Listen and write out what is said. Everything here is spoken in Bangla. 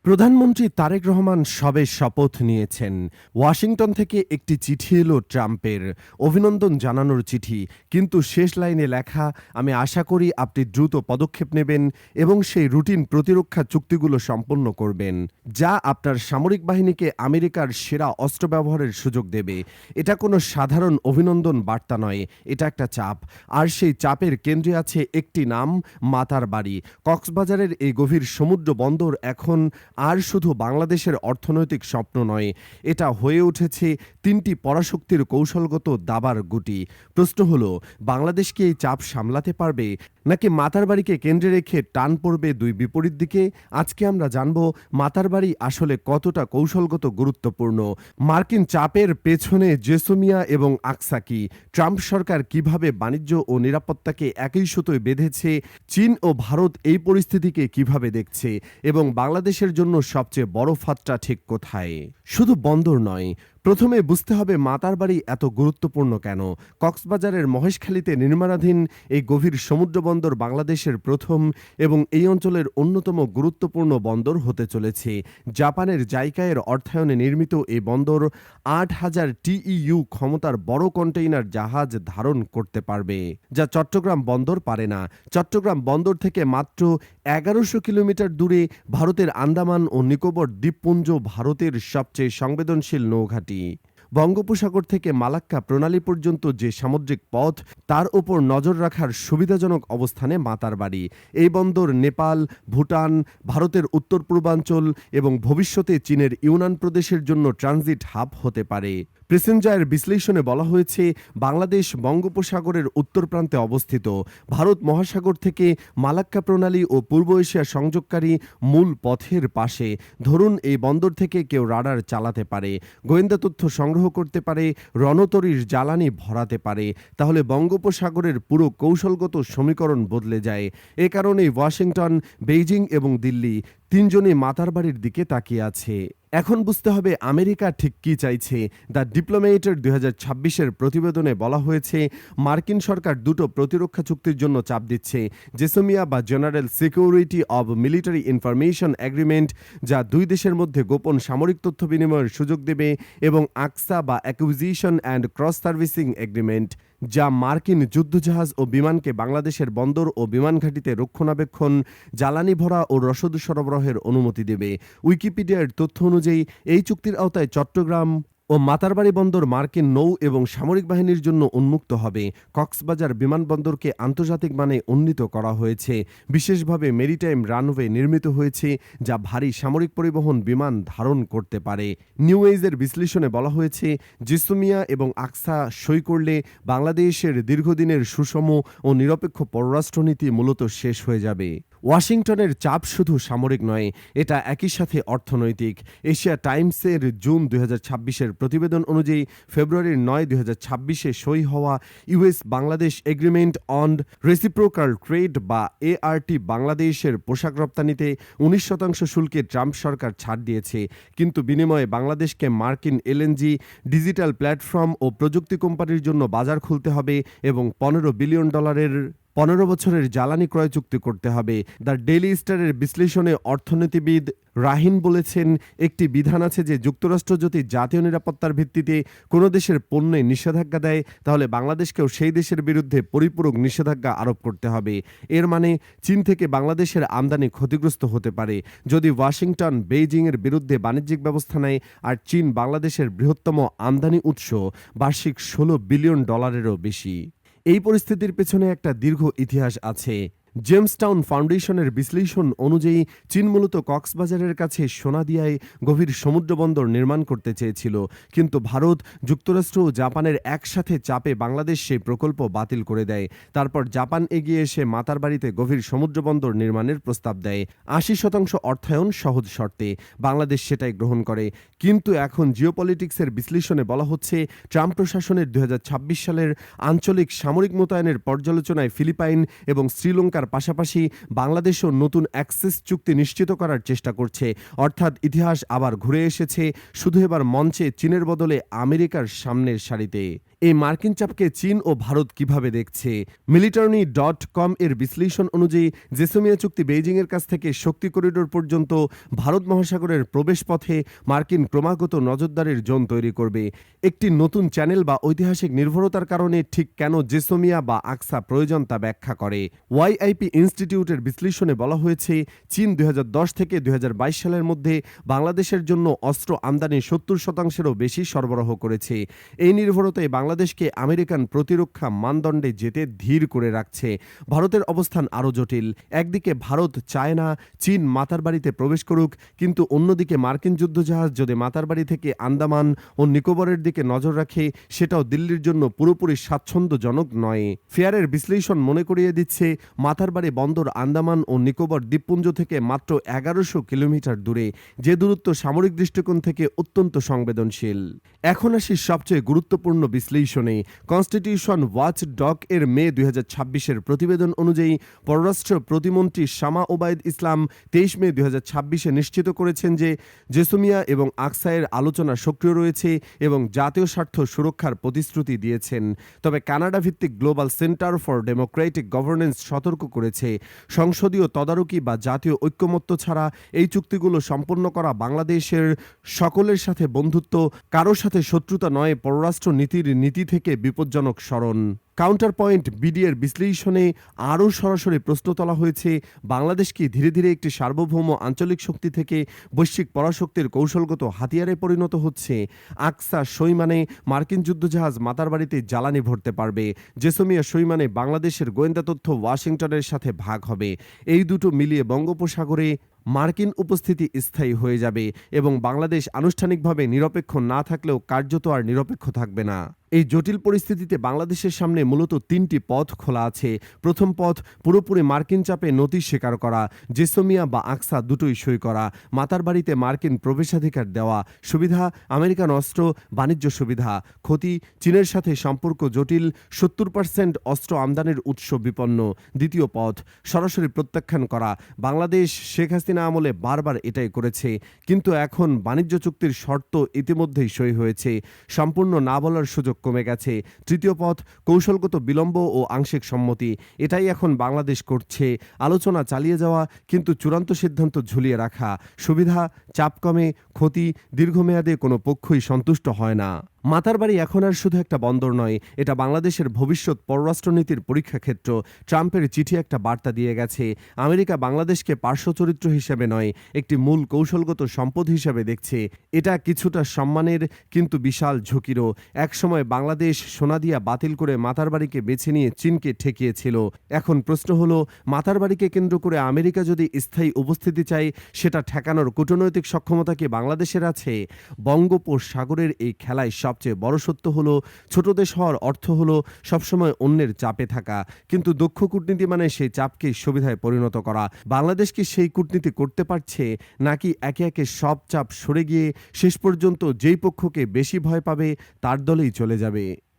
প্রধানমন্ত্রী তারেক রহমান সবে শপথ নিয়েছেন। ওয়াশিংটন থেকে একটি চিঠি এলো ট্রাম্পের, অভিনন্দন জানানোর চিঠি। কিন্তু শেষ লাইনে লেখা, আমি আশা করি আপনি দ্রুত পদক্ষেপ নেবেন এবং সেই রুটিন প্রতিরক্ষা চুক্তিগুলো সম্পন্ন করবেন, যা আপনার সামরিক বাহিনীকে আমেরিকার সেরা অস্ত্র ব্যবহারের সুযোগ দেবে। এটা কোনো সাধারণ অভিনন্দন বার্তা নয়, এটা একটা চাপ। আর সেই চাপের কেন্দ্রে আছে একটি নাম, মাতার বাড়ি। কক্সবাজারের এই গভীর সমুদ্র বন্দর এখন আর শুধু বাংলাদেশের অর্থনৈতিক স্বপ্ন নয়, এটা হয়ে উঠেছে তিনটি পরাশক্তির কৌশলগত দাবার গুটি। প্রশ্ন হলো, বাংলাদেশ কি এই চাপ সামলাতে পারবে, নাকি মাতারবাড়িকে কেন্দ্রে রেখে টান পড়বে দুই বিপরীত দিকে? আজকে আমরা জানব মাতারবাড়ি আসলে কতটা কৌশলগত গুরুত্বপূর্ণ, মার্কিন চাপের পেছনে জেসমিয়া এবং আকসা কি, ট্রাম্প সরকার কিভাবে বাণিজ্য ও নিরাপত্তাকে একই সুতোয় বেঁধেছে, চীন ও ভারত এই পরিস্থিতিকে কিভাবে দেখছে, এবং বাংলাদেশের জন্য সবচেয়ে বড় ফাঁদটা ঠিক কোথায়। শুধু বন্দর নয়, প্রথমে বুঝতে হবে মাতারবাড়ি এত গুরুত্বপূর্ণ কেন। কক্সবাজারের মহেশখালীতে নির্মাণাধীন এই গভীর সমুদ্র বন্দর বাংলাদেশের প্রথম এবং এই অঞ্চলের অন্যতম গুরুত্বপূর্ণ বন্দর হতে চলেছে। জাপানের জাইকায়ের অর্থায়নে নির্মিত এই বন্দর ৮,০০০ TEU ক্ষমতার বড় কন্টেইনার জাহাজ ধারণ করতে পারবে, যা চট্টগ্রাম বন্দর পারে না। চট্টগ্রাম বন্দর থেকে মাত্র ১১০০ কিলোমিটার দূরে ভারতের আন্দামান ও নিকোবর দ্বীপপুঞ্জ, ভারতের সবচেয়ে সংবেদনশীল নৌঘাঁটি। বঙ্গোপসাগর থেকে মালাক্কা প্রণালী পর্যন্ত যে সামুদ্রিক পথ, তার উপর নজর রাখার সুবিধাজনক অবস্থানে মাতারবাড়ি। এই বন্দর নেপাল, ভুটান, ভারতের উত্তর পূর্বাঞ্চল এবং ভবিষ্যতে চীনের ইউনান প্রদেশের জন্য ট্রানজিট হাব হতে পারে। প্রেসেঞ্জার বিশ্লেষণে বলা হয়েছে, বাংলাদেশ বঙ্গোপসাগরের উত্তর প্রান্তে অবস্থিত। ভারত মহাসাগর থেকে মালাক্কা প্রণালী ও পূর্ব এশিয়া সংযোগকারী মূল পথের পাশে। ধরুন, এই বন্দর থেকে কেউ রাডার চালাতে পারে, গোয়েন্দা তথ্য সংগ্রহ করতে পারে, রণতরীর জ্বালানি ভরাতে পারে, তাহলে বঙ্গোপসাগরের পুরো কৌশলগত সমীকরণ বদলে যায়। এ কারণেই ওয়াশিংটন, বেইজিং এবং দিল্লি তিনজনই মাতারবাড়ির দিকে তাকিয়ে আছে। এখন বুঝতে হবে আমেরিকা ঠিক কি চাইছে। দ্য ডিপ্লোমেটের ২০২৬-এর প্রতিবেদনে বলা হয়েছে, মার্কিন সরকার দুটো প্রতিরক্ষা চুক্তির জন্য চাপ দিচ্ছে। জেসমিয়া বা general security of military information agreement, যা দুই দেশের মধ্যে গোপন সামরিক তথ্য বিনিময়ের সুযোগ দেবে, এবং আকসা বা acquisition and cross servicing agreement, যা মার্কিন যুদ্ধজাহাজ ও বিমানকে বাংলাদেশের বন্দর ও বিমান ঘাঁটিতে রক্ষণাবেক্ষণ, জ্বালানি ভরা ও রসদ সরবরাহের অনুমতি দেবে। উইকিপিডিয়ার তথ্য অনুযায়ী এই চুক্তির আওতায় চট্টগ্রাম ও মাতারবাড়ি বন্দর মার্কিন নৌ এবং সামরিক বাহিনীর জন্য উন্মুক্ত হবে। কক্সবাজার বিমানবন্দরকে আন্তর্জাতিক মানে উন্নীত করা হয়েছে। বিশেষভাবে মেরিটাইম রানওয়ে নির্মিত হয়েছে, যা ভারী সামরিক পরিবহন বিমান ধারণ করতে পারে। নিউ এজের বিশ্লেষণে বলা হয়েছে, জেসমিয়া এবং আকসা সই করলে বাংলাদেশের দীর্ঘদিনের সুষম ও নিরপেক্ষ পররাষ্ট্রনীতি মূলত শেষ হয়ে যাবে। ওয়াশিংটনের চাপ শুধু সামরিক নয়, এটা একই সাথে অর্থনৈতিক। এশিয়া টাইমসের জুন ২০২৬-এর প্রতিবেদন অনুযায়ী ফেব্রুয়ারির ৯, ২০২৬-এ সই হওয়া US Bangladesh agreement on reciprocal trade বা ART বাংলাদেশের পোশাক রপ্তানিতে ১৯% শুল্কে ট্রাম্প সরকার ছাড় দিয়েছে। কিন্তু বিনিময়ে বাংলাদেশকে মার্কিন LNG, ডিজিটাল প্ল্যাটফর্ম ও প্রযুক্তি কোম্পানির জন্য বাজার খুলতে হবে এবং $১৫ বিলিয়ন ১৫ বছরের জ্বালানি ক্রয় চুক্তি করতে হবে। দ্য ডেইলি স্টারের বিশ্লেষণে অর্থনীতিবিদ রাহিন বলেছেন, একটি বিধান আছে যে যুক্তরাষ্ট্র যদি জাতীয় নিরাপত্তার ভিত্তিতে কোনো দেশের পণ্যে নিষেধাজ্ঞা দেয়, তাহলে বাংলাদেশকেও সেই দেশের বিরুদ্ধে পরিপূরক নিষেধাজ্ঞা আরোপ করতে হবে। এর মানে চীন থেকে বাংলাদেশের আমদানি ক্ষতিগ্রস্ত হতে পারে যদি ওয়াশিংটন বেইজিংয়ের বিরুদ্ধে বাণিজ্যিক ব্যবস্থা নেয়। আর চীন বাংলাদেশের বৃহত্তম আমদানি উৎস, বার্ষিক $১৬ বিলিয়ন বেশি। এই পরিস্থিতির পেছনে একটা দীর্ঘ ইতিহাস আছে। জেমসটাউন ফাউন্ডেশনের বিশ্লেষণ অনুযায়ী চীন মূলত কক্সবাজারের কাছে সোনাদিয়ায় গভীর সমুদ্র বন্দর নির্মাণ করতে চেয়েছিল, কিন্তু ভারত, যুক্তরাষ্ট্র ও জাপানের একসাথে চাপে বাংলাদেশ সেই প্রকল্প বাতিল করে দেয়। তারপর জাপান এগিয়ে এসে মাতারবাড়িতে গভীর সমুদ্র বন্দর নির্মাণের প্রস্তাব দেয়। ৮০% অর্থায়ন সহজ শর্তে। বাংলাদেশ সেটাই গ্রহণ করে। কিন্তু এখন জিওপলিটিক্সের বিশ্লেষণে বলা হচ্ছে, ট্রাম্প প্রশাসনের ২০২৬ সালের আঞ্চলিক সামরিক মোতায়েনের পর্যালোচনায় ফিলিপাইন এবং শ্রীলঙ্কার পাশাপাশি বাংলাদেশও নতুন অ্যাক্সেস চুক্তি নিশ্চিত করার চেষ্টা করছে। অর্থাৎ ইতিহাস আবার ঘুরে এসেছে, শুধু এবার মঞ্চে চীনের বদলে আমেরিকার সামনের সারিতে। এই মার্কিন চাপকে চীন ও ভারত কিভাবে দেখছে? মিলিটারি.কম এর বিশ্লেষণ অনুযায়ী জেসমিয়া চুক্তি বেইজিংয়ের কাছ থেকে শক্তি করিডোর পর্যন্ত ভারত মহাসাগরের প্রবেশপথে মার্কিন ক্রমাগত নজরদারির জোন তৈরি করবে। একটি নতুন চ্যানেল বা ঐতিহাসিক নির্ভরতার কারণে ঠিক কেন জেসমিয়া বা আকসা প্রয়োজন তা ব্যাখ্যা করে। ওয়াইআইপি ইনস্টিটিউটের বিশ্লেষণে বলা হয়েছে, চীন 2010 থেকে 2022 সালের মধ্যে বাংলাদেশের জন্য অস্ত্র আমদানি 70%-এরও বেশি সরবরাহ করেছে। এই নির্ভরতায় বাংলাদেশকে আমেরিকান প্রতিরক্ষা মানদণ্ডে যেতে ধীর করে রাখছে। ভারতের অবস্থান আরও জটিল। একদিকে ভারত চায় না চীন মাতারবাড়িতে প্রবেশ করুক, কিন্তু অন্যদিকে মার্কিন যুদ্ধজাহাজ যদি মাতারবাড়ি থেকে আন্দামান ও নিকোবরের দিকে নজর রাখে, সেটাও দিল্লির জন্য পুরোপুরি স্বাচ্ছন্দ্যজনক নয়। ফেয়ারের বিশ্লেষণ মনে করিয়ে দিচ্ছে, মাতারবাড়ি বন্দর আন্দামান ও নিকোবর দ্বীপপুঞ্জ থেকে মাত্র 1100 কিলোমিটার দূরে, যে দূরত্ব সামরিক দৃষ্টিকোণ থেকে অত্যন্ত সংবেদনশীল। এখন আসি সবচেয়ে গুরুত্বপূর্ণ বিশ্লেষণে। কনস্টিটিউশন ওয়াচ ডগ এর মে 2026-এর প্রতিবেদন অনুযায়ী পররাষ্ট্র প্রতিমন্ত্রী শামা ওবায়দ ইসলাম 23 মে 2026-এ নিশ্চিত করেছেন যে জেসমিয়া এবং আকসায়ের আলোচনা সক্রিয় রয়েছে এবং জাতীয় স্বার্থ সুরক্ষার প্রতিশ্রুতি দিয়েছেন। তবে কানাডা ভিত্তিক global centre for Democratic governance সতর্ক করেছে, সংসদীয় তদারকি বা জাতীয় ঐক্যমত্য ছাড়া এই চুক্তিগুলো সম্পন্ন করা বাংলাদেশের সকলের সাথে বন্ধুত্ব, কারো সাথে শত্রুতা নয়, পররাষ্ট্র নীতির নীতি থেকে বিপজ্জনক স্মরণ। কাউন্টার পয়েন্ট বিডিএর বিশ্লেষণে আরও সরাসরি প্রশ্ন তোলা হয়েছে, বাংলাদেশ কি ধীরে ধীরে একটি সার্বভৌম আঞ্চলিক শক্তি থেকে বৈশ্বিক পরাশক্তির কৌশলগত হাতিয়ারে পরিণত হচ্ছে? আকসা সই মানে মার্কিন যুদ্ধজাহাজ মাতারবাড়িতে জ্বালানি ভরতে পারবে, জেসমিয়া সই মানে বাংলাদেশের গোয়েন্দা তথ্য ওয়াশিংটনের সাথে ভাগ হবে। এই দুটো মিলিয়ে বঙ্গোপসাগরে মার্কিন উপস্থিতি স্থায়ী হয়ে যাবে এবং বাংলাদেশ আনুষ্ঠানিকভাবে নিরপেক্ষ না থাকলেও কার্যত আর নিরপেক্ষ থাকবে না। এই জটিল পরিস্থিতিতে বাংলাদেশের সামনে মূলত 3টি পথ খোলা আছে। প্রথম পথ, পুরোপুরি মার্কিন চাপে নতি স্বীকার করা, জেসমিয়া বা আকসা দুটোই সই করা, মাতারবাড়িতে মার্কিন প্রবেশাধিকার দেওয়া, সুবিধা আমেরিকান অস্ত্র, বাণিজ্য সুবিধা, ক্ষতি চীনের সাথে সম্পর্ক জটিল, 70% অস্ত্র আমদানির উৎস বিপন্ন। দ্বিতীয় পথ, সরাসরি প্রত্যাখ্যান করা। বাংলাদেশ শেখ হাসিনা আমলে বারবার এটাই করেছে, কিন্তু এখন বাণিজ্য চুক্তির শর্ত ইতিমধ্যেই সই হয়েছে, সম্পূর্ণ না বলার সুযোগ কমে গেছে। তৃতীয় পথ, কৌশলগত বিলম্ব ও আংশিক সম্মতি। এটাই এখন বাংলাদেশ করছে, আলোচনা চালিয়ে যাওয়া কিন্তু চূড়ান্ত সিদ্ধান্ত ঝুলিয়ে রাখা। সুবিধা চাপ কমে, ক্ষতি দীর্ঘমেয়াদে কোনো পক্ষই সন্তুষ্ট হয় না। মাতারবাড়ি এখন আর শুধু একটা বন্দর নয়, এটা বাংলাদেশের ভবিষ্যৎ পররাষ্ট্রনীতির পরীক্ষাক্ষেত্র। ট্রাম্পের চিঠি একটা বার্তা দিয়ে গেছে, আমেরিকা বাংলাদেশকে পার্শ্বচরিত্র হিসেবে নয়, একটি মূল কৌশলগত সম্পদ হিসেবে দেখছে। এটা কিছুটা সম্মানের কিন্তু বিশাল ঝুঁকিরও। একসময় বাংলাদেশ সোনাদিয়া বাতিল করে মাতারবাড়িকে বেছে নিয়ে চীনকে ঠেকিয়েছিল। এখন প্রশ্ন হলো, মাতারবাড়িকে কেন্দ্র করে আমেরিকা যদি স্থায়ী উপস্থিতি চায়, সেটা ঠেকানোর কূটনৈতিক সক্ষমতা কি বাংলাদেশের আছে? বঙ্গোপসাগরের এই খেলায় সবচেয়ে বড় সত্য হলো, ছোট দেশ হওয়ার অর্থ হলো সবসময় অন্যের চাপে থাকা, কিন্তু দক্ষ কূটনীতি মানে সেই চাপকে সুবিধায় পরিণত করা। বাংলাদেশ কি সেই কূটনীতি করতে পারছে, নাকি একে একে সব চাপ সরে গিয়ে শেষ পর্যন্ত যেই পক্ষকে বেশি ভয় পাবে তার দলেই চলে যাবে?